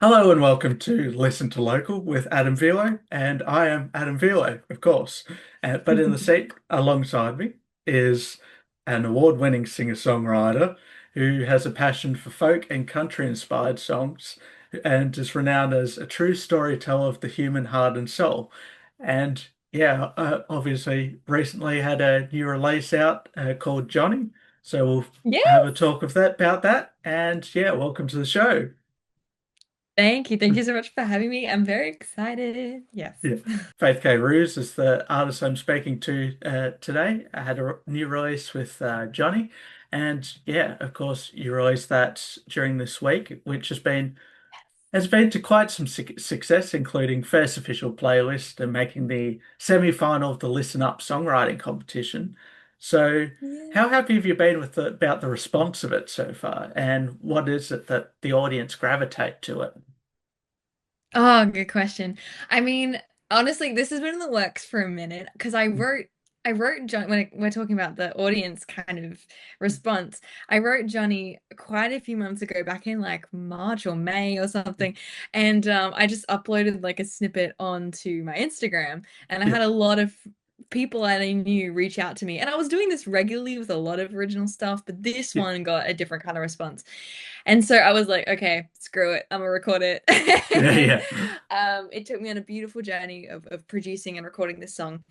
Hello and welcome to Listen to Local with Adam Velo, and I am Adam Velo, of course. But in the seat alongside me is an award-winning singer-songwriter who has a passion for folk and country-inspired songs and is renowned as a true storyteller of the human heart and soul. And yeah, obviously recently had a new release out called Johnny. So we'll have a Yes. talk of that about that. And yeah, welcome to the show. Thank you. Thank you so much for having me. I'm very excited. Yes. Yeah. Faith Kayrooz is the artist I'm speaking to today. I had a new release with Johnny, and yeah, of course, you released that during this week, which has been to quite some success, including first official playlist and making the semi-final of the Listen Up Songwriting Competition. So, Yeah. how happy have you been with about the response of it so far, and what is it that the audience gravitate to it? Oh, good question. I mean, honestly, this has been in the works for a minute because I wrote John when we're talking about the audience kind of response. I wrote Johnny quite a few months ago, back in like March or May or something, and I just uploaded like a snippet onto my Instagram, and I Yeah, had a lot of people that I knew reach out to me, and I was doing this regularly with a lot of original stuff, but this yeah, one got a different kind of response. And so I was like, okay, screw it. I'm gonna record it. yeah, And yeah. it took me on a beautiful journey of producing and recording this song.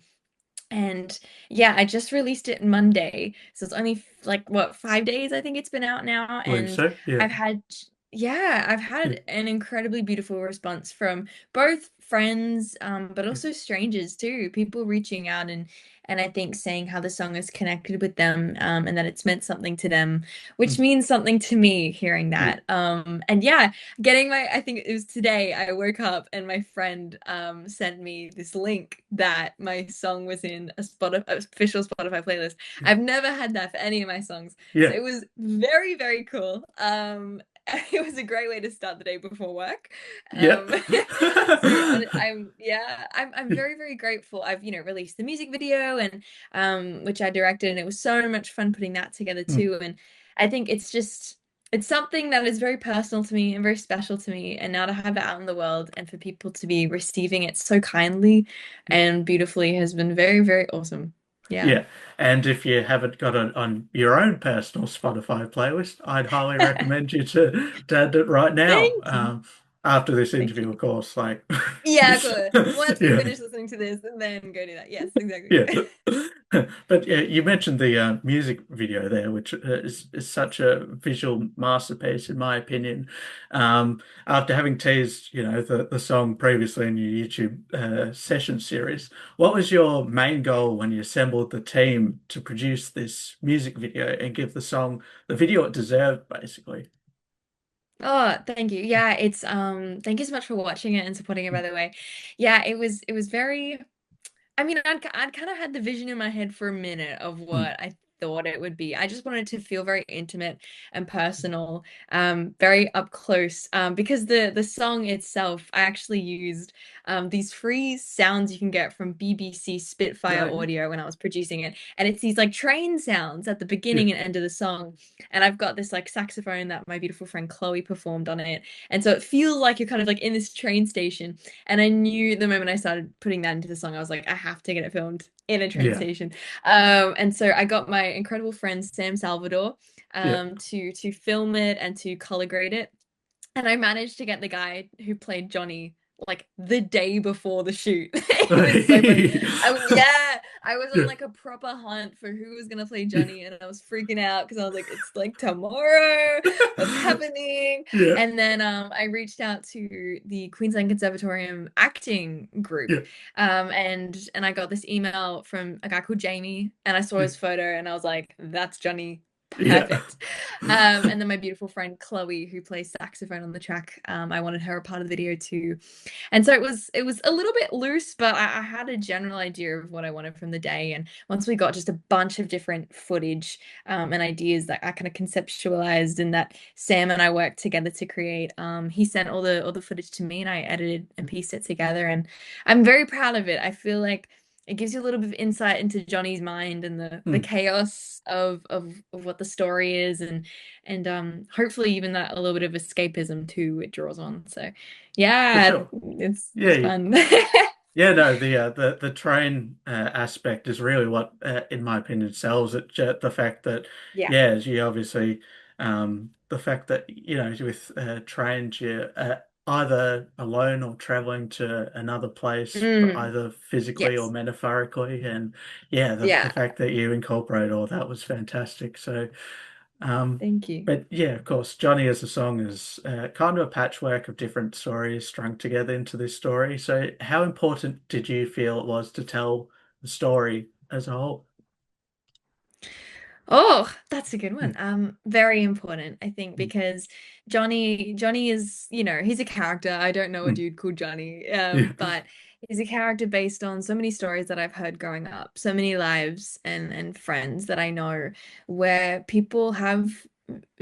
And yeah, I just released it Monday. So it's only like what, 5 days I think it's been out now. Believe And so. Yeah, I've had, yeah, I've yeah. had an incredibly beautiful response from both friends, but Yeah. also strangers too. People reaching out and I think saying how the song has connected with them, and that it's meant something to them, which Mm. means something to me hearing Yeah. that. And yeah, getting I think it was today I woke up and my friend sent me this link that my song was in a official Spotify playlist. I've never had that for any of my songs. So Yeah. it was very, very cool. It was a great way to start the day before work. Yeah. So I'm very, very grateful. I've, released the music video and which I directed, and it was so much fun putting that together Mm. too. And I think it's something that is very personal to me and very special to me. And now to have it out in the world and for people to be receiving it so kindly and beautifully has been very, very awesome. Yeah. Yeah. And if you haven't got it on your own personal Spotify playlist, I'd highly recommend you to add it right now. Thank you. After this Thank you. interview, of course. Like, Yeah, cool. Once we yeah. finish listening to this, and then go do that. Yes, exactly. Yeah. But yeah, you mentioned the music video there, which is such a visual masterpiece, in my opinion. After having teased, the song previously in your YouTube session series, what was your main goal when you assembled the team to produce this music video and give the song the video it deserved, basically? Oh, thank you. Yeah, it's thank you so much for watching it and supporting it, by the way. Yeah, it was very, I mean, I'd kind of had the vision in my head for a minute of Mm, what I thought it would be. I just wanted to feel very intimate and personal, very up close. Because the song itself, I actually used these free sounds you can get from BBC Spitfire yeah, Audio when I was producing it, and it's these like train sounds at the yeah, beginning and end of the song. And I've got this like saxophone that my beautiful friend Chloe performed on it, and so it feels like you're kind of like in this train station. And I knew the moment I started putting that into the song, I was like, I have to get it filmed in a train yeah, station. And so I got my incredible friend Sam Salvador yeah, to film it and to color grade it. And I managed to get the guy who played Johnny like the day before the shoot. It was so funny. Yeah, I was on yeah, like a proper hunt for who was gonna play Johnny, and I was freaking out because I was like, it's like tomorrow, what's happening? yeah, And then I reached out to the Queensland Conservatorium acting group, yeah, and I got this email from a guy called Jamie, and I saw yeah, his photo, and I was like, that's Johnny. yeah. Perfect. And then my beautiful friend Chloe, who plays saxophone on the track, I wanted her a part of the video too. And so it was a little bit loose, but I had a general idea of what I wanted from the day. And once we got just a bunch of different footage, and ideas that I kind of conceptualized and that Sam and I worked together to create, he sent all the footage to me and I edited and pieced it together. And I'm very proud of it. I feel like it gives you a little bit of insight into Johnny's mind and the Mm, chaos of what the story is, and hopefully even that a little bit of escapism too it draws on. So for yeah, sure. it's Yeah, fun. yeah, no, the train aspect is really what, in my opinion, sells it. The fact that, Yeah. yeah, as you obviously, the fact that with trains you're either alone or traveling to another place, but Mm, either physically or yes. metaphorically, and yeah, the Yeah. fact that you incorporate all that was fantastic. So. Um, Thank you. but yeah, of course, Johnny as a song is kind of a patchwork of different stories strung together into this story. So, how important did you feel it was to tell the story as a whole? Oh, that's a good one. Mm, Very important, I think, mm, because Johnny is, he's a character. I don't know a mm. dude called Johnny, Yeah. but he's a character based on so many stories that I've heard growing up, so many lives and friends that I know where people have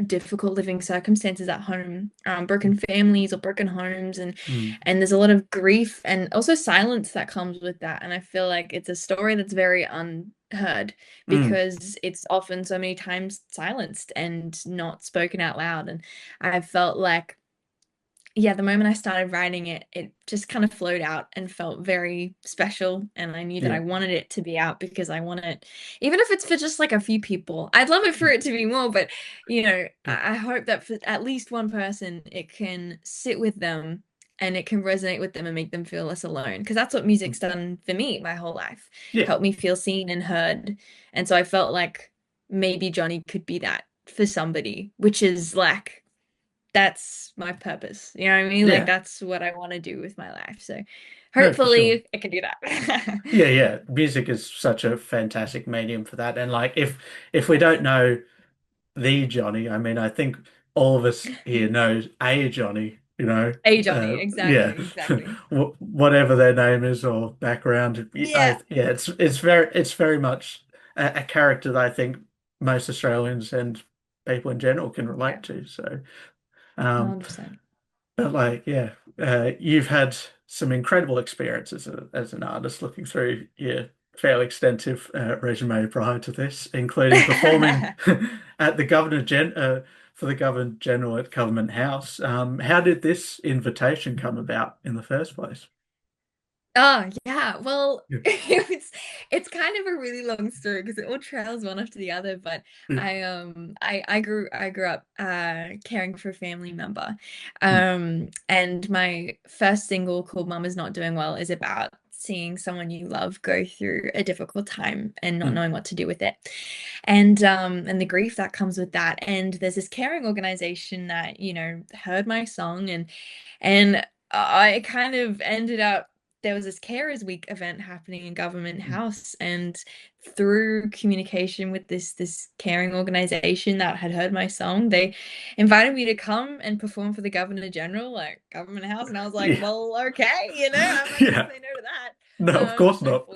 difficult living circumstances at home, broken families or broken homes, Mm, and there's a lot of grief and also silence that comes with that. And I feel like it's a story that's very unheard mm, because it's often so many times silenced and not spoken out loud. And I felt like, yeah, the moment I started writing it, it just kind of flowed out and felt very special. And I knew that yeah. I wanted it to be out because I want it, even if it's for just like a few people, I'd love it for Mm, it to be more. But, yeah. I hope that for at least one person, it can sit with them and it can resonate with them and make them feel less alone. Because that's what Mm, music's done for me my whole life, yeah. helped me feel seen and heard. And so I felt like maybe Johnny could be that for somebody, which is like, that's my purpose. You know what I mean? Like Yeah. that's what I want to do with my life. So No, for sure. hopefully I can do that. Yeah, yeah. Music is such a fantastic medium for that. And like if we don't Yes. know the Johnny. I mean, I think all of us here knows a Johnny, Hey Johnny, exactly, yeah, exactly. whatever their name is or background. Yeah. Yeah, it's very much a character that I think most Australians and people in general can Yeah. relate to. So, um, 100%. but like, yeah, you've had some incredible experiences as an artist looking through your fairly extensive resume prior to this, including performing at the for the Governor General at Government House. How did this invitation come about in the first place? Oh, yeah. Well, Yeah. it's kind of a really long story because it all trails one after the other. But Yeah. I grew up caring for a family member. Mm, And my first single called Mama's Not Doing Well is about seeing someone you love go through a difficult time and not mm, knowing what to do with it. And the grief that comes with that. And there's this caring organization that, heard my song and I kind of ended up there was this Carers Week event happening in Government mm. House, and through communication with this caring organization that had heard my song, they invited me to come and perform for the Governor General, like Government House, and I was like, Yeah. well, okay, I'm not gonna Yeah. say no to No, that. of course So not.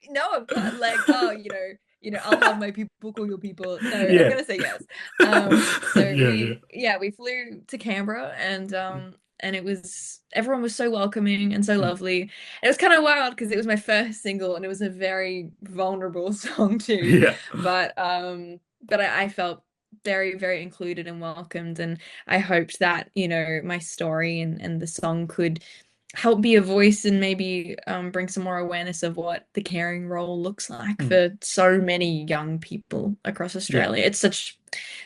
no, of course, like, oh, I'll have my people call your people. No, I'm Yeah. gonna say yes. So Yeah, yeah. we flew to Canberra and it was everyone was so welcoming and so Mm, lovely. It was kind of wild because it was my first single and it was a very vulnerable song too. yeah. But I felt very, very included and welcomed, and I hoped that, my story and the song could help be a voice and maybe bring some more awareness of what the caring role looks like Mm, for so many young people across yeah. Australia. It's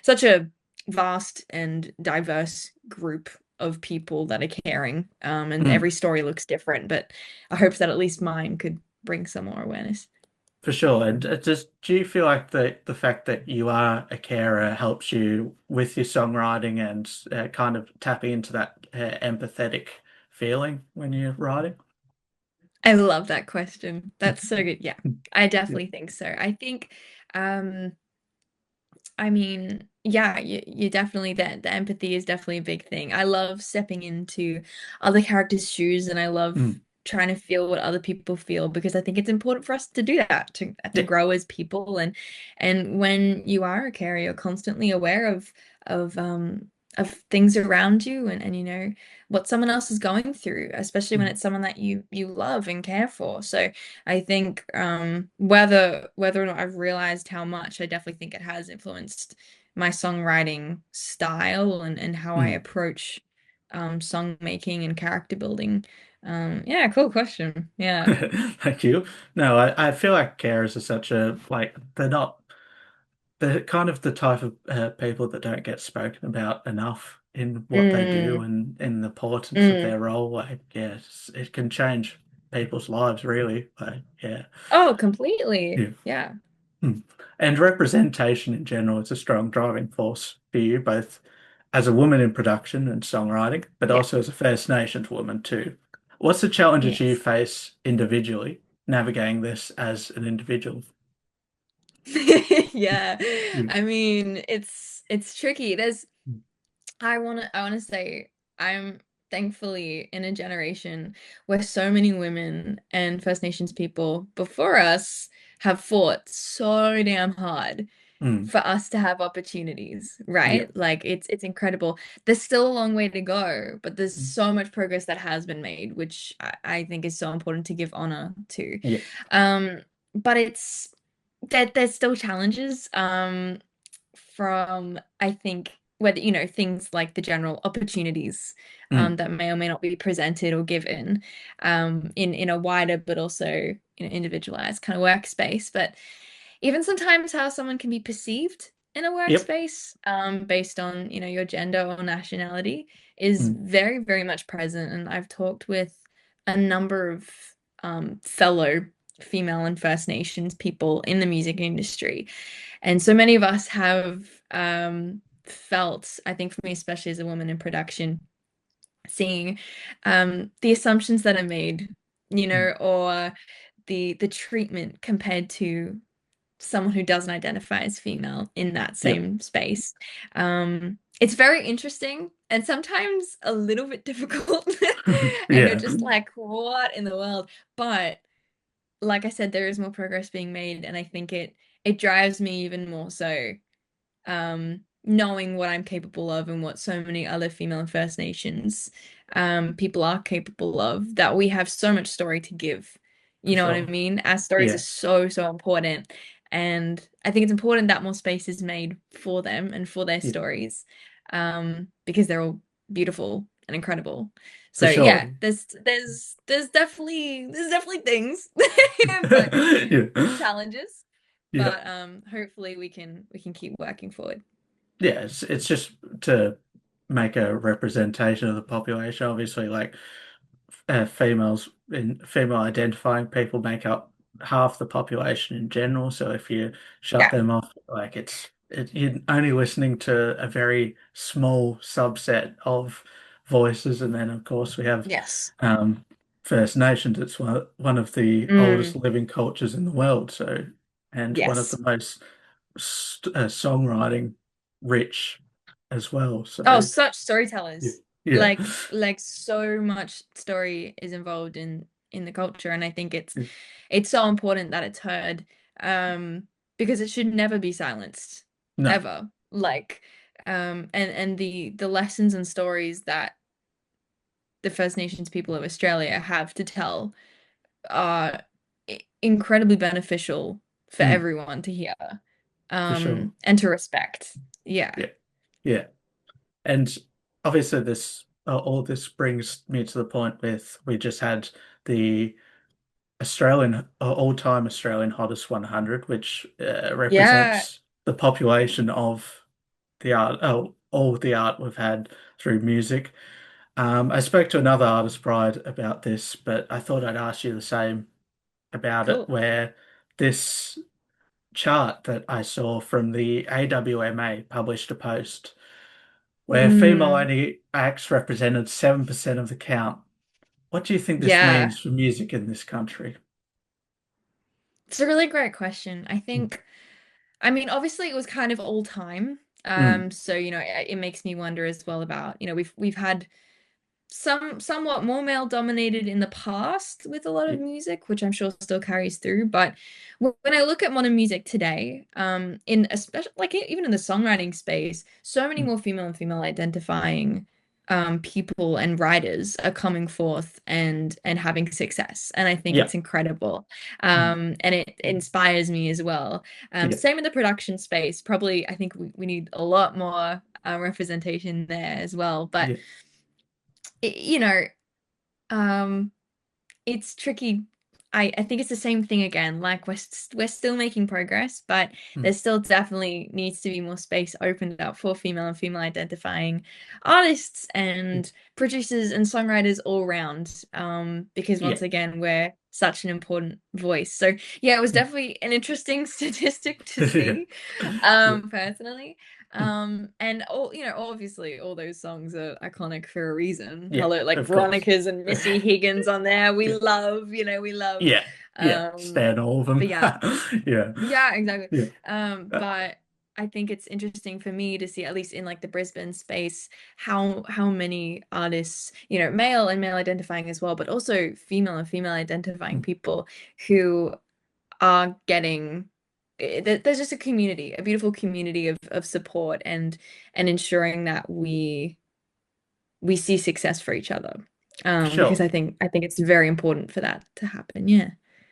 such a vast and diverse group of people that are caring, and Mm. every story looks different, but I hope that at least mine could bring some more awareness. For sure. And do you feel like the fact that you are a carer helps you with your songwriting and kind of tapping into that empathetic feeling when you're writing? I love that question. That's so good. Yeah, I Yeah. definitely think so. I think um I mean, yeah, you definitely that the empathy is definitely a big thing. I love stepping into other characters' shoes and I love Mm. trying to feel what other people feel because I think it's important for us to do that, to Yeah. grow as people and when you are a carer, you're constantly aware of of things around you and what someone else is going through, especially when Mm. it's someone that you love and care for. So I think whether or not I've realized how much, I definitely think it has influenced my songwriting style and how I Mm. approach song making and character building. Yeah, cool question. Yeah. Thank you. No, I feel like carers are such a like they're kind of the type of people that don't get spoken about enough in what they do Mm, and in the importance of mm. their role. Like, yes, it can change people's lives really. Like, yeah, Oh, completely. yeah. Yeah. Hmm. And representation in general is a strong driving force for you, both as a woman in production and songwriting, but Yeah. also as a First Nations woman too. What's the challenges you Yes. face individually navigating this as an individual? Yeah. Mm. I mean, it's tricky. I want to say I'm thankfully in a generation where so many women and First Nations people before us have fought so damn hard Mm. for us to have opportunities, Yeah. right? Like it's incredible. There's still a long way to go, but there's Mm. so much progress that has been made, which I think is so important to give honor to. Yeah. Um, but there's still challenges. From I think whether things like the general opportunities Mm. that may or may not be presented or given in a wider but also individualized kind of workspace. But even sometimes how someone can be perceived in a Yep. workspace based on your gender or nationality is Mm. very, very much present. And I've talked with a number of fellow female and First Nations people in the music industry, and so many of us have felt, I think for me, especially as a woman in production, seeing the assumptions that are made, Mm. or the treatment compared to someone who doesn't identify as female in that Yep. same space. It's very interesting and sometimes a little bit difficult. And you're Yeah. just like, what in the world? But like I said, there is more progress being made, and I think it drives me even more so knowing what I'm capable of and what so many other female and First Nations people are capable of, that we have so much story to give. For You know what I sure. mean? Our stories are Yeah. so, so important. And I think it's important that more space is made for them and for their Yeah. stories, because they're all beautiful and incredible. For So sure. yeah, there's definitely things, but Yeah. challenges. Yeah. But hopefully we can keep working forward. Yeah, it's just to make a representation of the population. Obviously, like females in female identifying people make up half the population in general. So if you shut Yeah. them off, like you're only listening to a very small subset of voices. And then of course we have Yes. um, First Nations. It's one of the oldest Mm, living cultures in the world. So and one of the yes. most songwriting rich as well. Oh, So such yeah, storytellers. yeah, Like so much story is involved in the culture, and I think it's so important that it's heard, because it should never be silenced, no, ever. Like, and the lessons and stories that the First Nations people of Australia have to tell are incredibly beneficial for mm, everyone to hear, for sure. and to respect. Yeah. Yeah, yeah. And obviously, all this brings me to the point with we just had the all-time Australian hottest 100, which Yeah, represents the population of the art, all the art we've had through music. I spoke to another artist pride about this, but I thought I'd ask you the same about it, cool. where this chart that I saw from the AWMA published a post where Mm, female-only acts represented 7% of the count. What do you think this yeah. means for music in this country? It's a really great question. I mean, obviously it was kind of all time. Mm, So, it makes me wonder as well about, we've had somewhat more male dominated in the past with a lot of Yeah. music, which I'm sure still carries through. But when I look at modern music today, in especially like even in the songwriting space, so many Mm. more female and female identifying people and writers are coming forth and having success. And I think Yeah. it's incredible. Mm. And it inspires me as well. Yeah. Same in the production space. Probably, I think we need a lot more representation there as well. But Yeah. you know, um, it's tricky. I think it's the same thing again. Like we're still making progress, but Mm. there still definitely needs to be more space opened up for female and female identifying artists Yeah. and producers and songwriters all around. Because Yeah. once again, we're such an important voice. So yeah, it was Yeah. definitely an interesting statistic to Yeah. see, Yeah. personally. Mm. And all, obviously all those songs are iconic for a reason. Yeah. Hello, like Of course. Veronica's and Missy Higgins on there. We Yeah. love, we love. Yeah. Yeah. Stand all of But them. yeah, Yeah. yeah, exactly. Yeah. Uh, But I think it's interesting for me to see, at least in like the Brisbane space, how many artists, male and male identifying as well, but also female and female identifying mm. people who are getting there's just a community, a beautiful community of support and ensuring that we see success for each other. Because Sure. I think it's very important for that to happen. Yeah.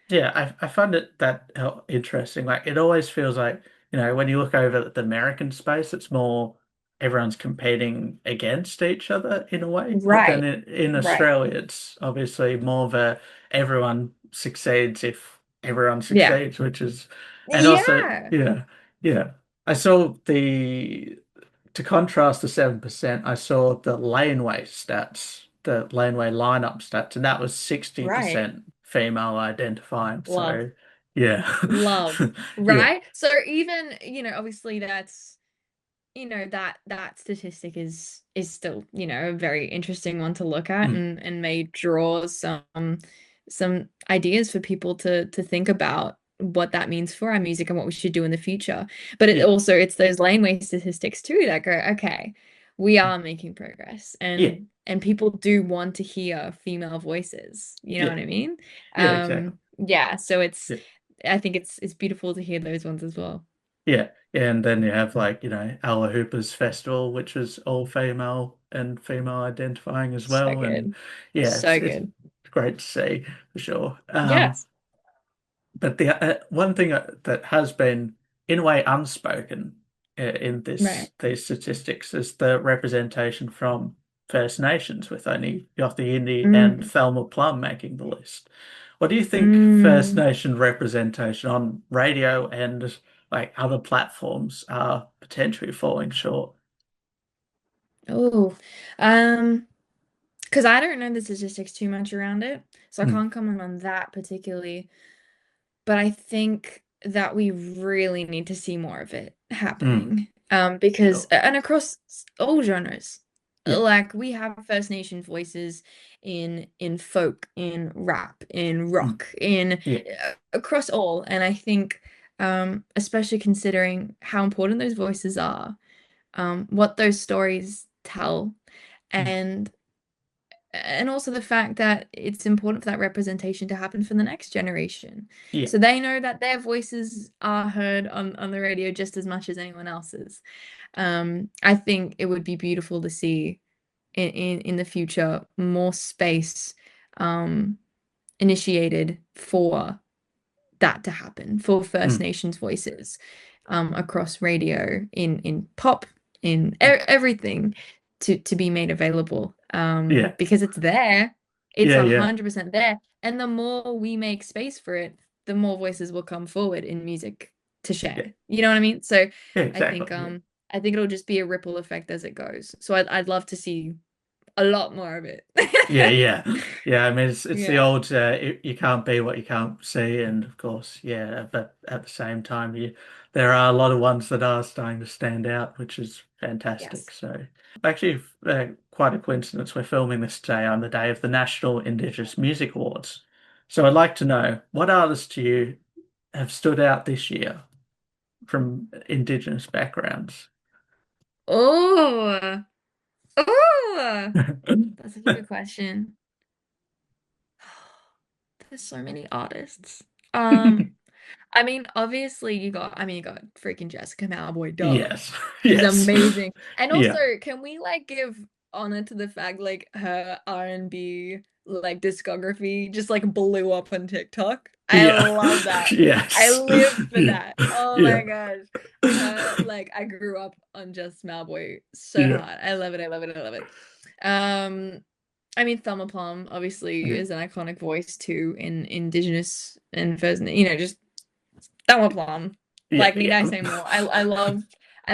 Yeah, I find it that interesting. Like it always feels like, when you look over at the American space, it's more everyone's competing against each other in a way. But then Right. in Right. Australia, it's obviously more of a everyone succeeds if everyone Yeah. succeeds, which is, and also, Yeah. yeah, yeah. I saw to contrast the 7%, I saw the laneway stats, the laneway lineup stats, and that was Right. 60% female identifying. Love. So, yeah. Love. Yeah. Right. So even, obviously that's that statistic is still, a very interesting one to look at Mm. and may draw some ideas for people to think about what that means for our music and what we should do in the future. But Yeah. it's those laneway statistics too that go, okay, we are making progress Yeah. and people do want to hear female voices. You know Yeah. what I mean? Yeah, exactly. Yeah, so Yeah. I think it's beautiful to hear those ones as well. Yeah. Yeah. And then you have like, Ella Hooper's festival, which is all female and female identifying as So well. And good. yeah, So it's good. great to see for sure. Yes. But the one thing that has been, in a way, unspoken in Right. these statistics is the representation from First Nations, with only Yothu Yindi and Mm. Thelma Plum making the list. What do you think First Mm. Nation representation on radio and like other platforms are potentially falling short? Oh. Um, because I don't know the statistics too much around it, so I Mm, can't comment on that particularly. But I think that we really need to see more of it mm, happening. Because sure. and across all genres, Yeah. like we have First Nation voices in folk, in rap, in Mm, rock, in yeah. across all, and I think especially considering how important those voices are, what those stories tell, Mm, and also the fact that it's important for that representation to happen for the next generation. yeah. So they know that their voices are heard on the radio just as much as anyone else's. I think it would be beautiful to see in the future more space um, initiated for that to happen, for First Mm, Nations voices across radio, in pop, in mm, everything to be made available, yeah. because it's there. It's Yeah. a Yeah. hundred percent there. And the more we make space for it, the more voices will come forward in music to Yeah. share. You know what I mean? So Yeah. I think Exactly. Yeah. I think it'll just be a ripple effect as it goes. So I'd love to see a lot more of it. Yeah, yeah, yeah. I mean, it's the Yeah. old you can't be what you can't see, and of course, yeah. But at the same time, there are a lot of ones that are starting to stand out, which is fantastic. Yes. So, actually, quite a coincidence. We're filming this today on the day of the National Indigenous Music Awards. So, I'd like to know what artists to you have stood out this year from Indigenous backgrounds. Oh. Oh, that's a good question. There's so many artists. Um, I mean, obviously you got freaking Jessica Mauboy, duh. Yes, She's yes, amazing. And also, yeah, can we like give honor to the fact like her R&B like discography just like blew up on TikTok? I yeah, love that. I yes, live for yeah, that. Oh yeah, my gosh. Her like I grew up on Just Mauboy so yeah, hard. I love it. I love it. I love it. Um I mean, Thelma Plum obviously yeah, is an iconic voice too in Indigenous and First, just Thelma Plum. yeah, Like, need yeah, I say more? I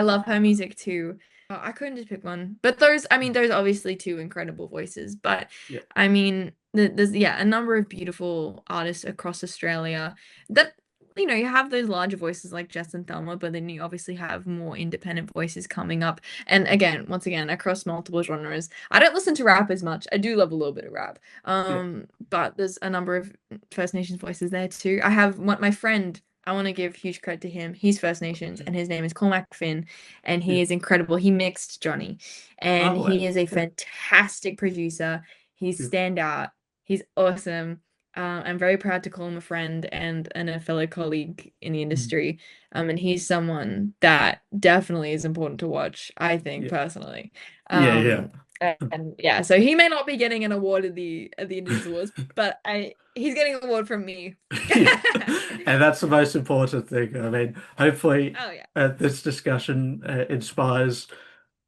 love her music too. I couldn't just pick one, but those I mean, those obviously two incredible voices. But yeah, I mean, there's yeah a number of beautiful artists across Australia that you have those larger voices like Jess and Thelma, but then you obviously have more independent voices coming up. And again, once again, across multiple genres. I don't listen to rap as much. I do love a little bit of rap. yeah, But there's a number of First Nations voices there too. I have one, my friend. I want to give huge credit to him. He's First Nations, and his name is Cormac Finn, and yeah. he is incredible. He mixed Johnny, and Oh, he wow. is a Yeah, fantastic producer. He's yeah, standout. He's awesome. I'm very proud to call him a friend and a fellow colleague in the mm, industry. And he's someone that definitely is important to watch, I think yeah, personally. yeah, yeah. And yeah, so he may not be getting an award at the Indigenous Awards, but I he's getting an award from me. Yeah, and that's the most important thing. I mean, hopefully, Oh yeah. this discussion inspires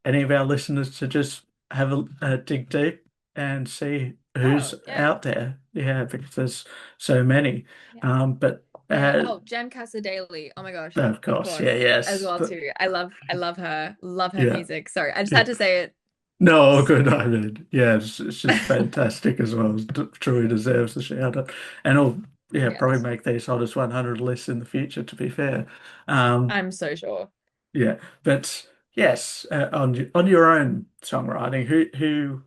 any of our listeners to just have a dig deep and see Oh who's yeah. out there. Yeah, because there's so many. Yeah. But Yeah. Oh, Jen Daily. Oh my gosh. of Of course, yeah, course. As yes, well too. I love her. Love her yeah, music. Sorry, I just yeah. had to say it. No, Just good. I mean, yeah, she's fantastic as well. Truly deserves the shout out, and will yeah probably yes. make these hottest 100 lists in the future. To be fair, um, I'm so sure. yeah, but yes, on your own songwriting, who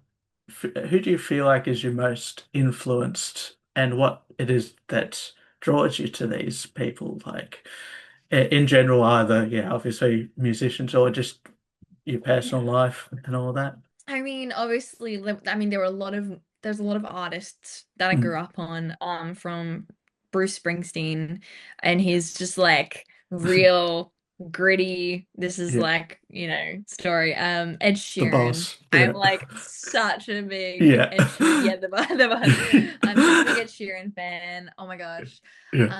do you feel like is your most influenced, and what it is that draws you to these people? Like in general, either yeah, obviously musicians or just your personal Yeah. life and all that. I mean, obviously, I mean, there's a lot of artists that I Mm, grew up on, from Bruce Springsteen, and he's just like real gritty. This is yeah, like, story. Ed the Sheeran. boss. I'm Yeah, like such a big yeah, Ed Sheeran. Yeah, the boss. I'm such a big Ed Sheeran fan. Oh my gosh. yeah,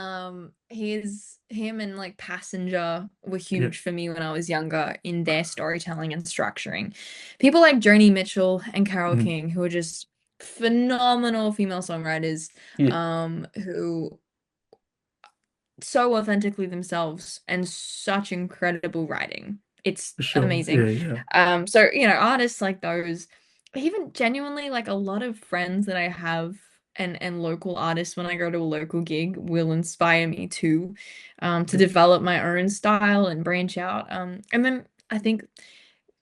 Him and like Passenger were yeah, huge for me when I was younger in their storytelling and structuring. People like Joni Mitchell and Carole mm, King, who are just phenomenal female songwriters, yeah, who so authentically themselves and such incredible writing. It's for sure. amazing. Yeah, yeah, So, artists like those, even genuinely like a lot of friends that I have and local artists when I go to a local gig will inspire me to yeah, develop my own style and branch out. And then I think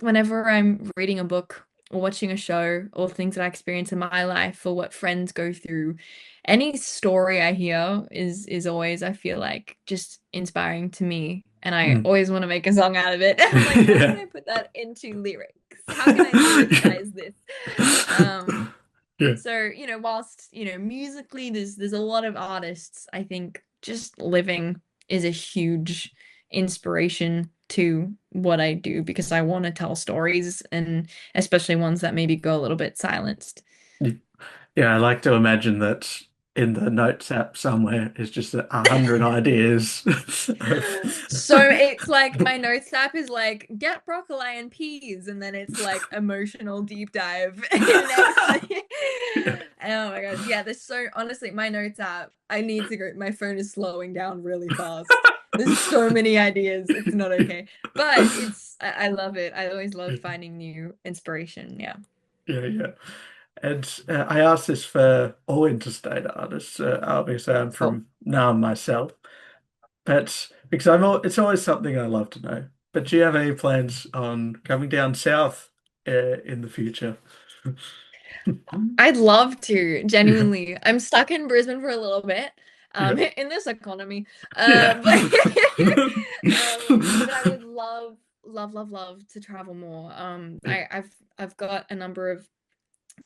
whenever I'm reading a book or watching a show or things that I experience in my life or what friends go through, any story I hear is always, I feel like, just inspiring to me. And I mm. always want to make a song out of it. I'm like, how can Yeah, I put that into lyrics? How can I lyricize this? Um, yeah, so, whilst, musically there's a lot of artists, I think just living is a huge inspiration to what I do because I want to tell stories and especially ones that maybe go a little bit silenced. yeah. Yeah, I like to imagine that in the notes app somewhere is just 100 ideas of So it's like my notes app is like get broccoli and peas, and then it's like emotional deep dive next. yeah, Oh my gosh, yeah. There's so honestly, my notes app. I need to go. My phone is slowing down really fast. There's so many ideas. It's not okay, but I love it. I always love finding new inspiration. Yeah. yeah, yeah. And I asked this for all interstate artists. Obviously, I'm Cool. from Naarm myself, but because it's always something I love to know. But do you have any plans on coming down south in the future? I'd love to, Yeah, genuinely. I'm stuck in Brisbane for a little bit, yeah, in this economy. yeah. But but I would love love, love, love to travel more. Yeah. I've got a number of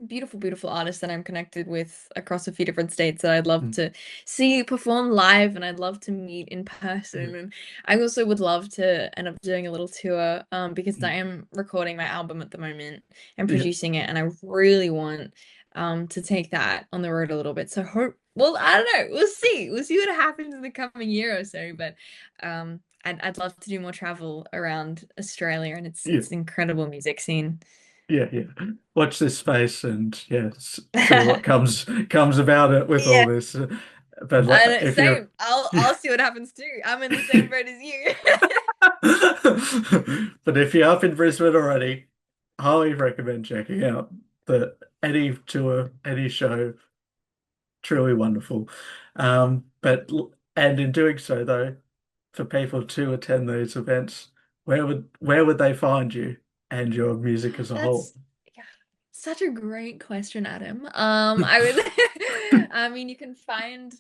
beautiful, beautiful artists that I'm connected with across a few different states that I'd love Mm. to see perform live and I'd love to meet in Yeah. person. And I also would love to end up doing a little tour because I Mm. am recording my album at the moment and Yeah. producing it, and I really want to take that on the road a little bit. So hope, well, I don't know. We'll see. We'll see what happens in the coming year or so. But I'd love to do more travel around Australia and Yeah. its incredible music scene. Yeah. Yeah. Watch this space and yeah, see what comes about it with all Yeah. this. But I know, if you're same. I'll see what happens too. I'm in the same boat as you. but if you're up in Brisbane already, highly recommend checking out the any tour, any show. Truly wonderful. And in doing so though, for people to attend these events, where would they find you and your music as a whole? That's yeah, such a great question, Adam. I would, I mean, you can find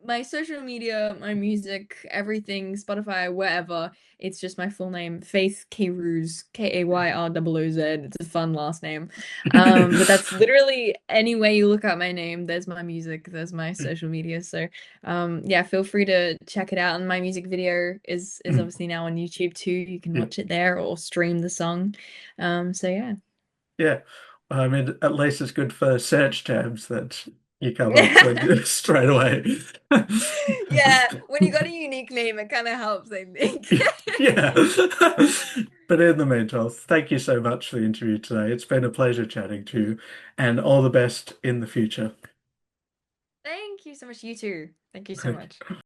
my social media, my music, everything, Spotify, wherever. It's just my full name, Faith Kayrooz, Kayrooz. It's a fun last name. But that's literally any way you look up my name, there's my music, there's my social media. So, yeah, feel free to check it out. And my music video is obviously now on YouTube too. You can Yeah. watch it there or stream the song. So yeah. Yeah. I mean, at least it's good for search tabs that you come up with straight away. Yeah, when you got a unique name, it kind of helps, I think. Yeah. But in the meantime, thank you so much for the interview today. It's been a pleasure chatting to you, and all the best in the future. Thank you so much, you too. Thank you so Thank much. you.